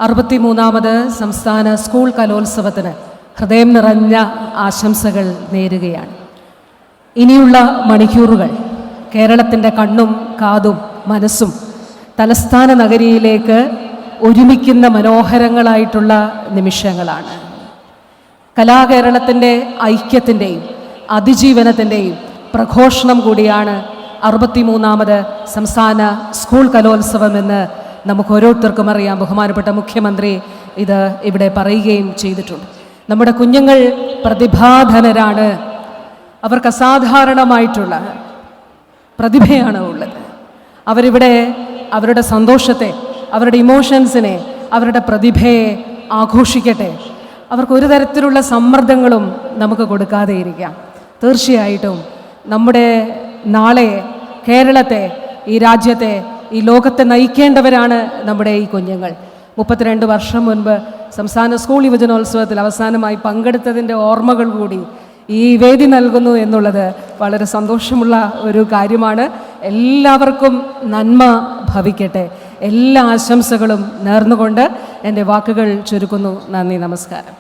63ാമത് സംസ്ഥാന സ്കൂൾ കലോത്സവത്തിന് ഹൃദയം നിറഞ്ഞ ആശംസകൾ നേരുകയാണ്. ഇനിയുള്ള മണിക്കൂറുകൾ കേരളത്തിൻ്റെ കണ്ണും കാതും മനസ്സും തലസ്ഥാന നഗരിയിലേക്ക് ഒരുമിക്കുന്ന മനോഹരങ്ങളായിട്ടുള്ള നിമിഷങ്ങളാണ്. കലാകേരളത്തിൻ്റെ ഐക്യത്തിൻ്റെയും അതിജീവനത്തിൻ്റെയും പ്രഘോഷണം കൂടിയാണ് 63ാമത് സംസ്ഥാന സ്കൂൾ കലോത്സവമെന്ന് നമുക്ക് ഓരോരുത്തർക്കും അറിയാം. ബഹുമാനപ്പെട്ട മുഖ്യമന്ത്രി ഇത് ഇവിടെ പറയുകയും ചെയ്തിട്ടുണ്ട്. നമ്മുടെ കുഞ്ഞുങ്ങൾ പ്രതിഭാധനരാണ്. അവർക്ക് അസാധാരണമായിട്ടുള്ള പ്രതിഭയാണ് ഉള്ളത്. അവരിവിടെ അവരുടെ സന്തോഷത്തെ, അവരുടെ ഇമോഷൻസിനെ, അവരുടെ പ്രതിഭയെ ആഘോഷിക്കട്ടെ. അവർക്കൊരു തരത്തിലുള്ള സമ്മർദ്ദങ്ങളും നമുക്ക് കൊടുക്കാതെ ഇരിക്കാം. തീർച്ചയായിട്ടും നമ്മുടെ നാളെ കേരളത്തെ, ഈ രാജ്യത്തെ, ഈ ലോകത്തെ നയിക്കേണ്ടവരാണ് നമ്മുടെ ഈ കുഞ്ഞുങ്ങൾ. 32 വർഷം മുൻപ് സംസ്ഥാന സ്കൂൾ യുവജനോത്സവത്തിൽ അവസാനമായി പങ്കെടുത്തതിൻ്റെ ഓർമ്മകൾ കൂടി ഈ വേദി നൽകുന്നു എന്നുള്ളത് വളരെ സന്തോഷമുള്ള ഒരു കാര്യമാണ്. എല്ലാവർക്കും നന്മ ഭവിക്കട്ടെ. എല്ലാ ആശംസകളും നേർന്നുകൊണ്ട് എൻ്റെ വാക്കുകൾ ചുരുക്കുന്നു. നന്ദി, നമസ്കാരം.